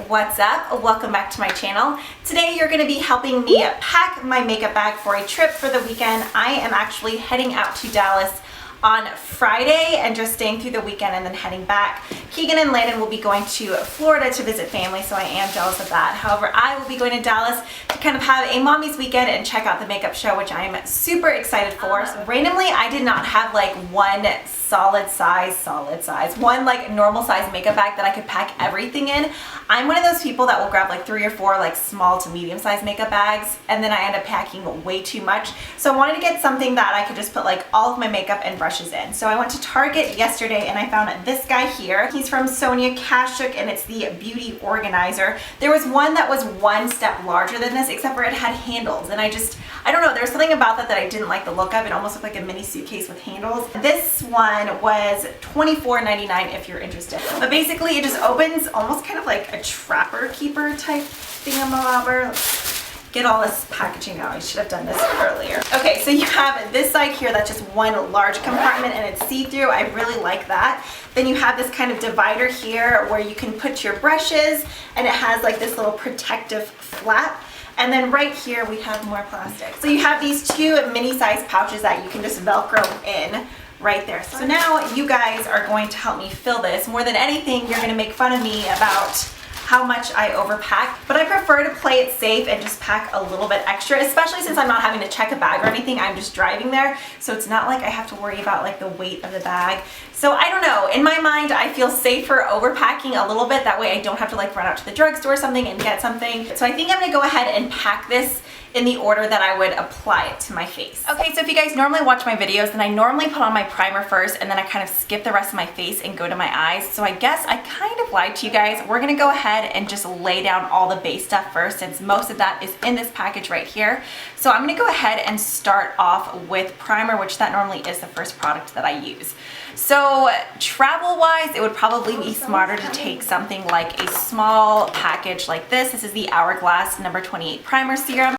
what's up? Welcome back to my channel. Today you're going to be helping me pack my makeup bag for a trip for the weekend. I am actually heading out to Dallas on Friday and just staying through the weekend and then heading back. Keegan and Landon will be going to Florida to visit family, so I am jealous of that. However, I will be going to Dallas to kind of have a mommy's weekend and check out the makeup show, which I am super excited for. Randomly, I did not have like one solid size, one like normal size makeup bag that I could pack everything in. I'm one of those people that will grab like 3 or 4 like small to medium size makeup bags, and then I end up packing way too much. So I wanted to get something that I could just put like all of my makeup and brushes in. So I went to Target yesterday and I found this guy here. He's from Sonia Kashuk and it's the Beauty Organizer. There was one that was one step larger than this, except for it had handles, and I don't know, there's something about that I didn't like the look of. It almost looked like a mini suitcase with handles. This one was $24.99 if you're interested. But basically it just opens almost kind of like a trapper keeper type thingamabobber. Get all this packaging out. I should have done this earlier. Okay, so you have this side here that's just one large compartment and it's see-through. I really like that. Then you have this kind of divider here where you can put your brushes, and it has like this little protective flap. And then right here we have more plastic. So you have these 2 mini size pouches that you can just Velcro in right there. So now you guys are going to help me fill this. More than anything, you're going to make fun of me about how much I overpack, but I prefer to play it safe and just pack a little bit extra, especially since I'm not having to check a bag or anything. I'm just driving there, so it's not like I have to worry about like the weight of the bag. So I don't know, in my mind I feel safer overpacking a little bit. That way I don't have to like run out to the drugstore or something and get something. So I think I'm gonna go ahead and pack this in the order that I would apply it to my face. Okay, so if you guys normally watch my videos, then I normally put on my primer first and then I kind of skip the rest of my face and go to my eyes. So I guess I kind of lied to you guys. We're gonna go ahead and just lay down all the base stuff first, since most of that is in this package right here. So I'm gonna go ahead and start off with primer, which that normally is the first product that I use. So travel-wise, it would probably be smarter to take something like a small package like this. This is the Hourglass number 28 primer serum.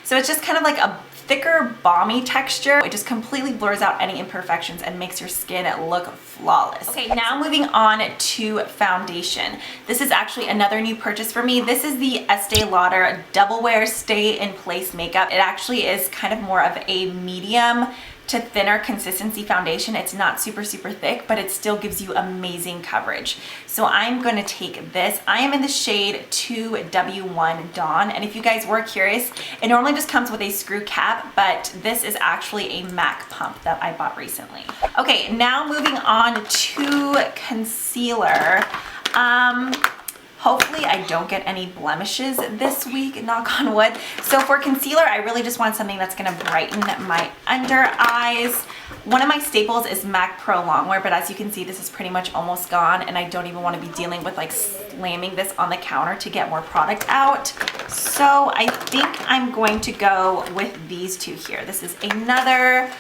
So it's just kind of like a thicker, balmy texture. It just completely blurs out any imperfections and makes your skin look flawless. Okay, now moving on to foundation. This is actually another new purchase for me. This is the Estee Lauder Double Wear Stay in Place Makeup. It actually is kind of more of a medium to thinner consistency foundation. It's not super thick, but it still gives you amazing coverage. So I'm gonna take this. I am in the shade 2W1 Dawn, and if you guys were curious, it normally just comes with a screw cap, but this is actually a MAC pump that I bought recently. Okay, now moving on to concealer. Hopefully I don't get any blemishes this week, knock on wood. So for concealer, I really just want something that's gonna brighten my under eyes. One of my staples is MAC Pro Longwear, but as you can see, this is pretty much almost gone, and I don't even want to be dealing with like slamming this on the counter to get more product out. So I think I'm going to go with these 2 here. This is another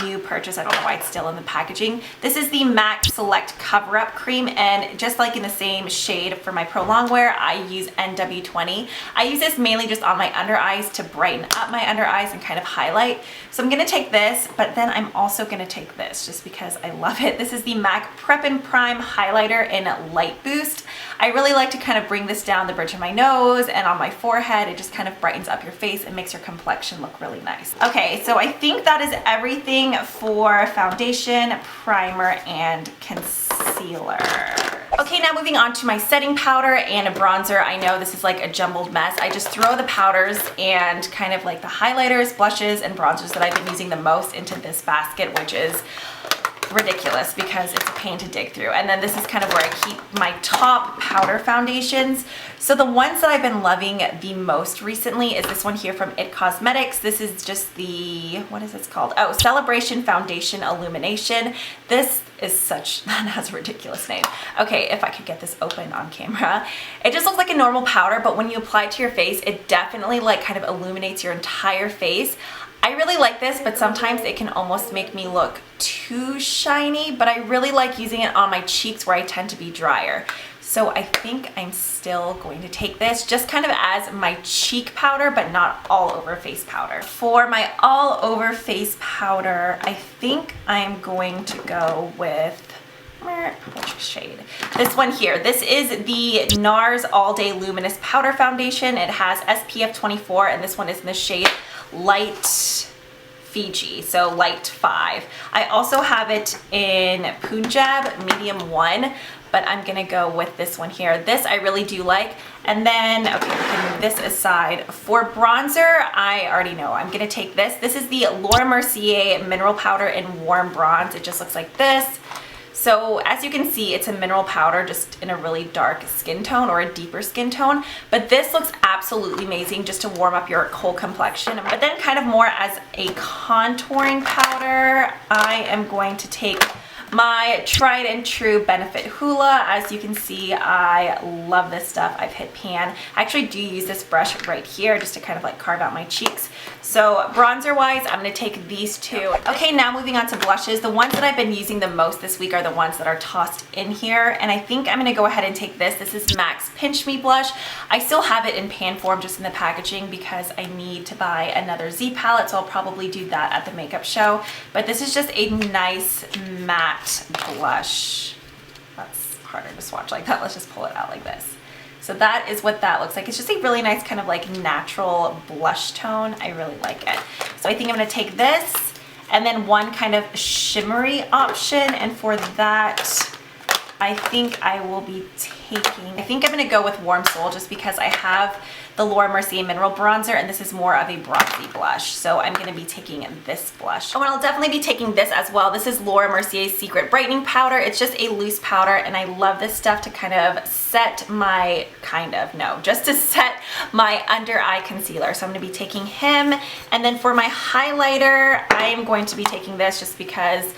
new purchase. I don't know why it's still in the packaging. This is the MAC Select Cover Up Cream, and just like in the same shade for my Pro Longwear, I use NW20. I use this mainly just on my under eyes to brighten up my under eyes and kind of highlight. So I'm gonna take this, but then I'm also gonna take this just because I love it. This is the MAC Prep and Prime Highlighter in Light Boost. I really like to kind of bring this down the bridge of my nose and on my forehead. It just kind of brightens up your face and makes your complexion look really nice. Okay, so I think that is everything for foundation, primer, and concealer. Okay, now moving on to my setting powder and a bronzer. I know this is like a jumbled mess. I just throw the powders and kind of like the highlighters, blushes, and bronzers that I've been using the most into this basket, which is ridiculous because it's a pain to dig through. And then this is kind of where I keep my top powder foundations. So the ones that I've been loving the most recently is this one here from It Cosmetics. This is just the, what is this called? Oh, Celebration Foundation Illumination. This is such, that has a ridiculous name. Okay, if I could get this open on camera. It just looks like a normal powder, but when you apply it to your face, it definitely like kind of illuminates your entire face. I really like this, but sometimes it can almost make me look too shiny, but I really like using it on my cheeks where I tend to be drier. So I think I'm still going to take this just kind of as my cheek powder, but not all over face powder. For my all over face powder, I think I'm going to go with, which shade? This one here. This is the NARS All Day Luminous Powder Foundation. It has SPF 24, and this one is in the shade Light Fiji, so light 5. I also have it in Punjab medium 1, but I'm gonna go with this one here. This I really do like. And then, okay, we can move this aside. For bronzer, I already know. I'm gonna take this. This is the Laura Mercier Mineral Powder in Warm Bronze. It just looks like this. So as you can see, it's a mineral powder just in a really dark skin tone or a deeper skin tone. But this looks absolutely amazing just to warm up your whole complexion. But then kind of more as a contouring powder, I am going to take my tried and true Benefit Hoola. As you can see, I love this stuff. I've hit pan. I actually do use this brush right here just to kind of like carve out my cheeks. So bronzer wise, I'm gonna take these two. Okay, now moving on to blushes. The ones that I've been using the most this week are the ones that are tossed in here. And I think I'm gonna go ahead and take this. This is MAC's Pinch Me blush. I still have it in pan form just in the packaging because I need to buy another Z palette. So I'll probably do that at the makeup show. But this is just a nice matte blush. That's harder to swatch like that. Let's just pull it out like this. So that is what that looks like. It's just a really nice kind of like natural blush tone. I really like it. So I think I'm gonna take this and then one kind of shimmery option. And for that, I think I will be taking, I think I'm gonna go with Warm Soul just because I have the Laura Mercier Mineral Bronzer and this is more of a bronzy blush. So I'm gonna be taking this blush. Oh, and I'll definitely be taking this as well. This is Laura Mercier's Secret Brightening Powder. It's just a loose powder and I love this stuff to kind of set my, just to set my under eye concealer. So I'm gonna be taking him. And then for my highlighter, I am going to be taking this just because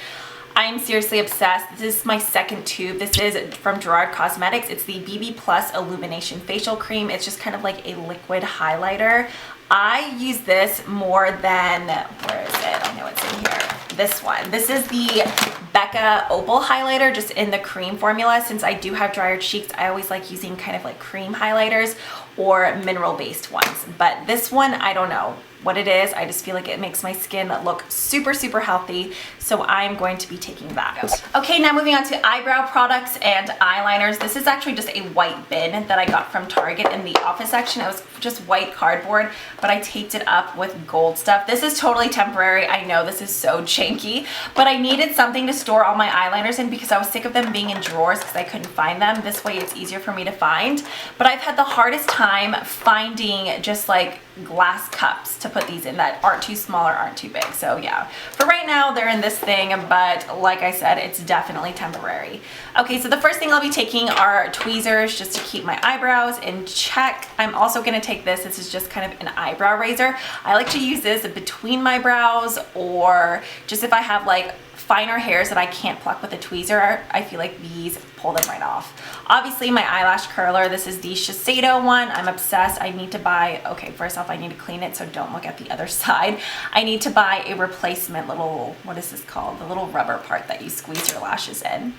I'm seriously obsessed. This is my second tube. This is from Gerard Cosmetics. It's the BB Plus Illumination Facial Cream. It's just kind of like a liquid highlighter. I use this more than, where is it? I know it's in here. This one. This is the Becca Opal highlighter, just in the cream formula. Since I do have drier cheeks, I always like using kind of like cream highlighters or mineral based ones. But this one, I don't know what it is. I just feel like it makes my skin look super, super healthy. So I'm going to be taking that. Okay, now moving on to eyebrow products and eyeliners. This is actually just a white bin that I got from Target in the office section. It was just white cardboard, but I taped it up with gold stuff. This is totally temporary. I know this is so janky, but I needed something to store all my eyeliners in because I was sick of them being in drawers because I couldn't find them. This way it's easier for me to find. But I've had the hardest time finding just like glass cups to put these in that aren't too small or aren't too big. So yeah, for right now they're in this thing, but like I said, it's definitely temporary. Okay, so the first thing I'll be taking are tweezers just to keep my eyebrows in check. I'm also going to take this. This is just kind of an eyebrow razor. I like to use this between my brows or just if I have like finer hairs that I can't pluck with a tweezer. I feel like these pull them right off. Obviously my eyelash curler, this is the Shiseido one. I'm obsessed. I need to buy, okay, first off I need to clean it, so don't look at the other side. I need to buy a replacement little, what is this called? The little rubber part that you squeeze your lashes in.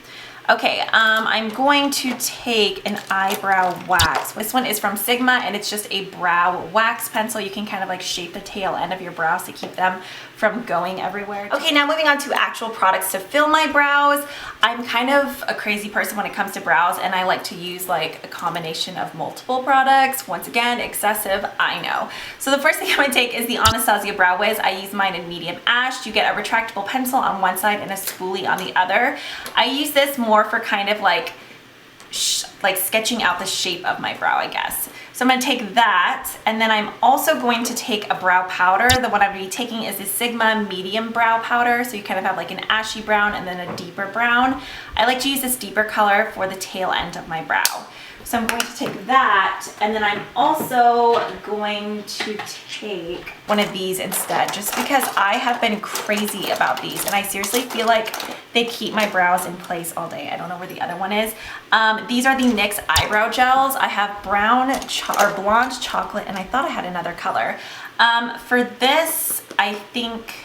Okay, I'm going to take an eyebrow wax. This one is from Sigma and it's just a brow wax pencil. You can kind of like shape the tail end of your brows to keep them from going everywhere. Okay, now moving on to actual products to fill my brows. I'm kind of a crazy person when it comes to brows and I like to use like a combination of multiple products. Once again, excessive, I know. So the first thing I'm gonna take is the Anastasia Brow Wiz. I use mine in medium ash. You get a retractable pencil on one side and a spoolie on the other. I use this more for kind of like sketching out the shape of my brow, I guess. So I'm going to take that, and then I'm also going to take a brow powder. The one I'm going to be taking is the Sigma medium brow powder, so you kind of have like an ashy brown and then a deeper brown. I like to use this deeper color for the tail end of my brow. So I'm going to take that, and then I'm also going to take one of these instead, just because I have been crazy about these, and I seriously feel like they keep my brows in place all day. I don't know where the other one is. These are the NYX eyebrow gels. I have blonde chocolate, and I thought I had another color. For this, I think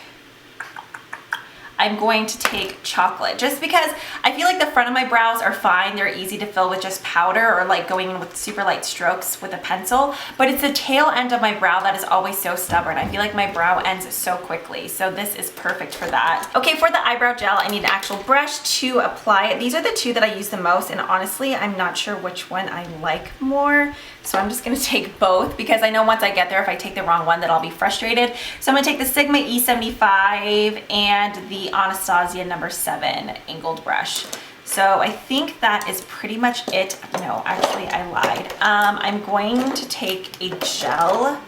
I'm going to take chocolate, just because I feel like the front of my brows are fine. They're easy to fill with just powder or like going in with super light strokes with a pencil, but it's the tail end of my brow that is always so stubborn. I feel like my brow ends so quickly, so this is perfect for that. Okay, for the eyebrow gel, I need an actual brush to apply it. These are the two that I use the most, and honestly, I'm not sure which one I like more. So I'm just gonna take both, because I know once I get there, if I take the wrong one, that I'll be frustrated. So I'm gonna take the Sigma E75 and the Anastasia number 7 angled brush. So I think that is pretty much it. No, actually I lied. I'm going to take a gel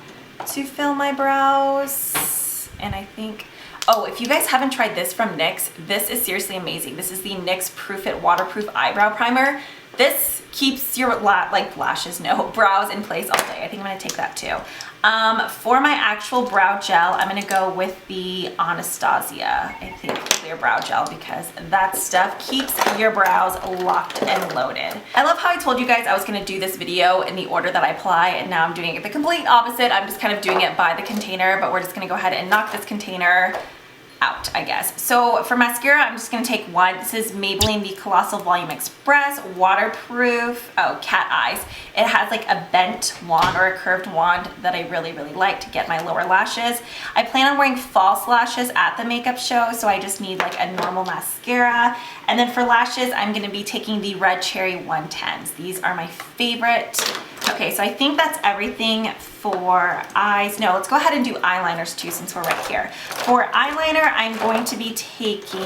to fill my brows. And I think, oh, if you guys haven't tried this from NYX, this is seriously amazing. This is the NYX Proof It Waterproof Eyebrow Primer. This keeps your brows in place all day. I think I'm gonna take that too. For my actual brow gel, I'm gonna go with the Anastasia, I think, clear brow gel, because that stuff keeps your brows locked and loaded. I love how I told you guys I was gonna do this video in the order that I apply, and now I'm doing it the complete opposite. I'm just kind of doing it by the container, but we're just gonna go ahead and knock this container out, I guess. So for mascara, I'm just gonna take one. This is Maybelline the Colossal Volume Express Waterproof, cat eyes. It has like a bent wand or a curved wand that I really like to get my lower lashes. I plan on wearing false lashes at the makeup show, so I just need like a normal mascara. And then for lashes, I'm gonna be taking the Red Cherry 110s. These are my favorite. Okay, so I think that's everything for eyes. No, let's go ahead and do eyeliners too, since we're right here. For eyeliner, I'm going to be taking,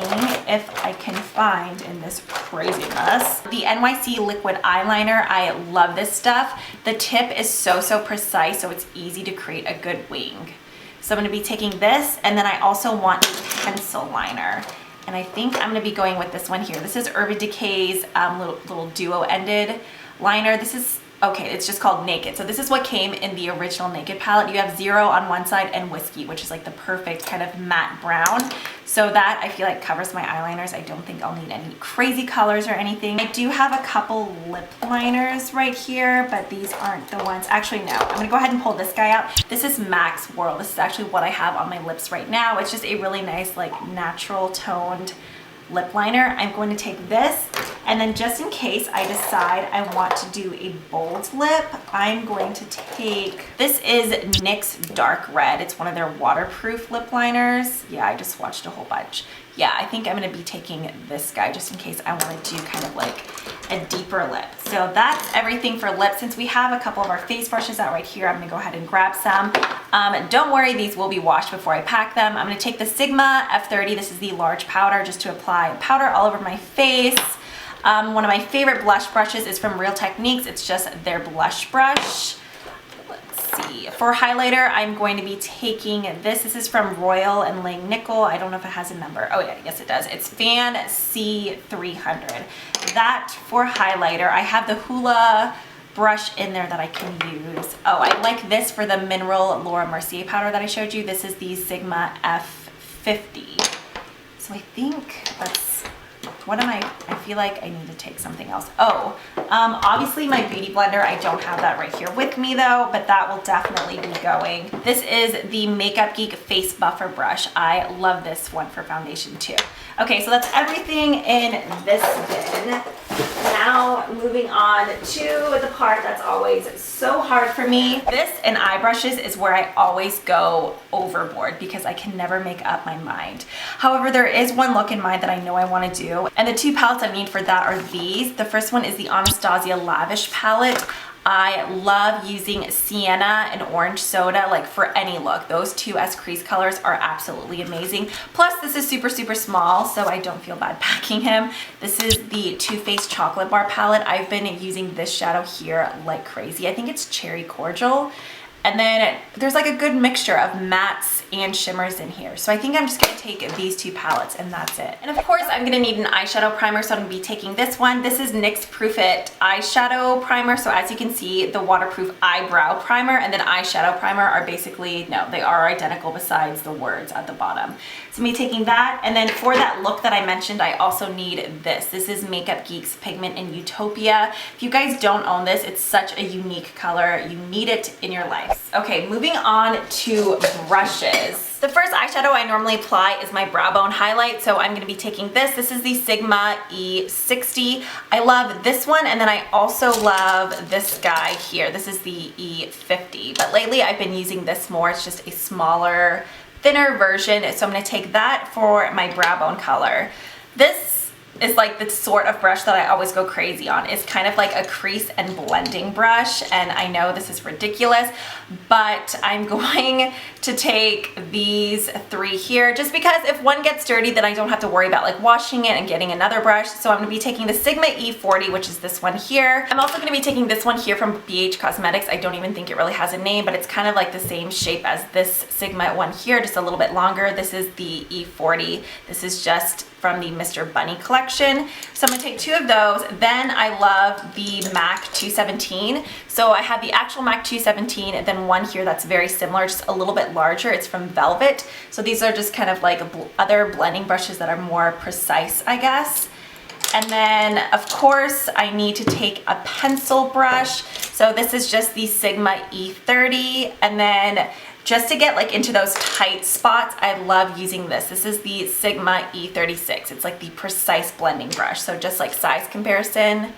if I can find in this crazy mess, the NYC liquid eyeliner. I love this stuff. The tip is so precise, so it's easy to create a good wing. So I'm gonna be taking this, and then I also want a pencil liner. And I think I'm gonna be going with this one here. This is Urban Decay's little duo ended liner. This is, okay, it's just called Naked. So this is what came in the original Naked palette. You have Zero on one side and Whiskey, which is like the perfect kind of matte brown. So that I feel like covers my eyeliners. I don't think I'll need any crazy colors or anything. I do have a couple lip liners right here, but these aren't the ones. Actually, no, I'm gonna go ahead and pull this guy out. This is Max World. This is actually what I have on my lips right now. It's just a really nice, like natural toned lip liner. I'm going to take this, and then just in case I decide I want to do a bold lip, I'm going to take, this is NYX Dark Red. It's one of their waterproof lip liners. Yeah, I just swatched a whole bunch. Yeah, I think I'm gonna be taking this guy just in case I wanna do kind of like a deeper lip. So that's everything for lips. Since we have a couple of our face brushes out right here, I'm gonna go ahead and grab some. Don't worry, these will be washed before I pack them. I'm gonna take the Sigma F30. This is the large powder, just to apply powder all over my face. One of my favorite blush brushes is from Real Techniques. It's just their blush brush. For highlighter, I'm going to be taking this. This is from Royal and Lang Nickel. I don't know if it has a number. Oh yeah, yes it does. It's Fan C300. That for highlighter. I have the Hoola brush in there that I can use. Oh, I like this for the Mineral Laura Mercier powder that I showed you. This is the Sigma F50. So I think that's, what am I feel like I need to take something else. Oh, obviously my beauty blender, I don't have that right here with me though, but that will definitely be going. This is the Makeup Geek Face Buffer Brush. I love this one for foundation too. Okay, so that's everything in this bin. Now moving on to the part that's always so hard for me. This and eye brushes is where I always go overboard because I can never make up my mind. However, there is one look in mind that I know I want to do, and the two palettes I need for that are these. The first one is the Anastasia Lavish palette. I love using Sienna and Orange Soda like for any look. Those two S crease colors are absolutely amazing. Plus this is super small, so I don't feel bad packing him. This is the Too Faced Chocolate Bar palette. I've been using this shadow here like crazy. I think it's Cherry Cordial. And then there's like a good mixture of mattes and shimmers in here. So I think I'm just gonna take these two palettes and that's it. And of course I'm gonna need an eyeshadow primer, so I'm gonna be taking this one. This is NYX Proof It Eyeshadow Primer. So as you can see, the waterproof eyebrow primer and then eyeshadow primer are basically, no, they are identical besides the words at the bottom. So me taking that, and then for that look that I mentioned, I also need this. This is Makeup Geek's Pigment in Utopia. If you guys don't own this, it's such a unique color. You need it in your life. Okay, moving on to brushes. The first eyeshadow I normally apply is my brow bone highlight, so I'm going to be taking this. This is the Sigma E60. I love this one, and then I also love this guy here. This is the E50, but lately I've been using this more. It's just a smaller, thinner version, so I'm going to take that for my brow bone color. This is like the sort of brush that I always go crazy on. It's kind of like a crease and blending brush, and I know this is ridiculous, but I'm going to take these three here just because if one gets dirty, then I don't have to worry about like washing it and getting another brush. So I'm going to be taking the Sigma E40, which is this one here. I'm also going to be taking this one here from Gerard Cosmetics. I don't even think it really has a name, but it's kind of like the same shape as this Sigma one here, just a little bit longer. This is the E40. This is just from the Mr. Bunny collection. So I'm gonna take two of those. Then I love the MAC 217. So I have the actual MAC 217 and then one here that's very similar, just a little bit larger. It's from Velvet. So these are just kind of like other blending brushes that are more precise, I guess. And then of course I need to take a pencil brush. So this is just the Sigma E30, and then just to get like into those tight spots, I love using this. This is the Sigma E36. It's like the precise blending brush. So just like size comparison,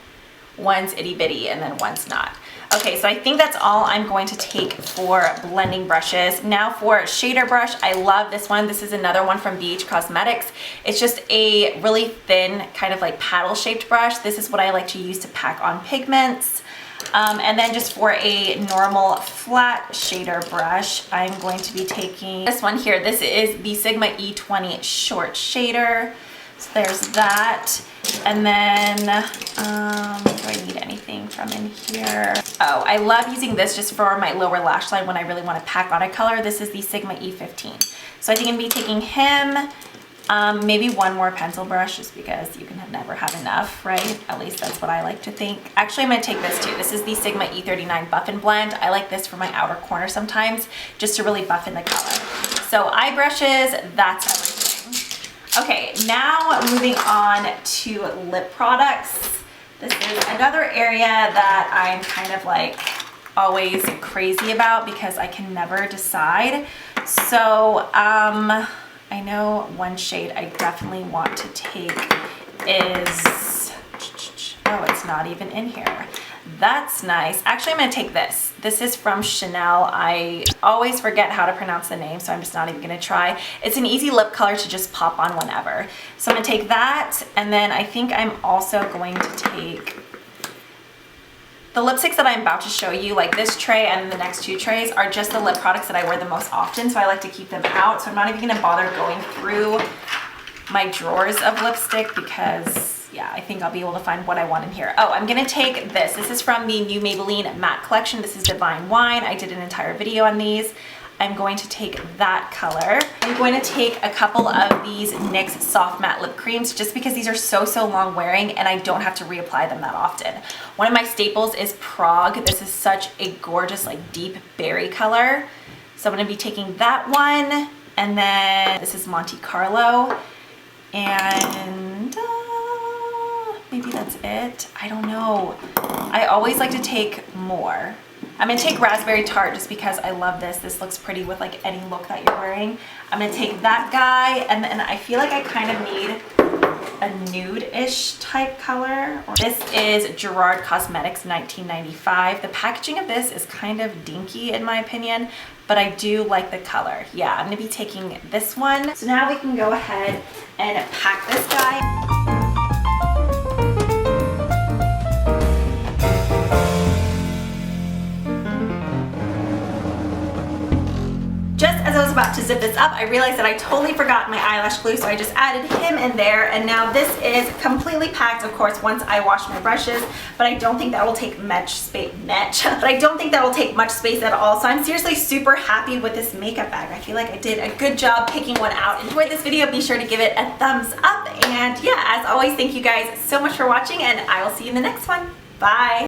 one's itty bitty and then one's not. Okay, so I think that's all I'm going to take for blending brushes. Now for shader brush, I love this one. This is another one from Gerard Cosmetics. It's just a really thin kind of like paddle shaped brush. This is what I like to use to pack on pigments. And then just for a normal flat shader brush, I'm going to be taking this one here. This is the Sigma E20 short shader. So there's that. And then, do I need anything from in here? Oh, I love using this just for my lower lash line when I really want to pack on a color. This is the Sigma E15. So I think I'm going to be taking him. Maybe one more pencil brush just because you can never have enough, right? At least that's what I like to think. Actually, I'm going to take this too. This is the Sigma E39 Buff and Blend. I like this for my outer corner sometimes just to really buff in the color. So eye brushes, that's everything. Okay, now moving on to lip products. This is another area that I'm kind of like always crazy about because I can never decide. So, I know one shade I definitely want to take is, oh, it's not even in here. That's nice. Actually, I'm going to take this. This is from Chanel. I always forget how to pronounce the name, so I'm just not even going to try. It's an easy lip color to just pop on whenever. So I'm going to take that, and then I think I'm also going to take the lipsticks that I'm about to show you, like this tray and the next two trays, are just the lip products that I wear the most often, so I like to keep them out. So I'm not even going to bother going through my drawers of lipstick because, yeah, I think I'll be able to find what I want in here. Oh, I'm going to take this. This is from the new Maybelline Matte Collection. This is Divine Wine. I did an entire video on these. I'm going to take that color. I'm going to take a couple of these NYX Soft Matte Lip Creams just because these are so long wearing and I don't have to reapply them that often. One of my staples is Prague. This is such a gorgeous like deep berry color. So I'm going to be taking that one, and then this is Monte Carlo, and maybe that's it. I don't know. I always like to take more. I'm going to take Raspberry Tart just because I love this. This looks pretty with like any look that you're wearing. I'm going to take that guy, and then I feel like I kind of need a nude-ish type color. This is Gerard Cosmetics 1995. The packaging of this is kind of dinky in my opinion, but I do like the color. Yeah, I'm going to be taking this one. So now we can go ahead and pack this guy. Just as I was about to zip this up, I realized that I totally forgot my eyelash glue, so I just added him in there, and now this is completely packed, of course, once I wash my brushes, but I don't think that will take much space, but I don't think that will take much space at all, so I'm seriously super happy with this makeup bag. I feel like I did a good job picking one out. Enjoyed this video, be sure to give it a thumbs up, and yeah, as always, thank you guys so much for watching, and I will see you in the next one. Bye!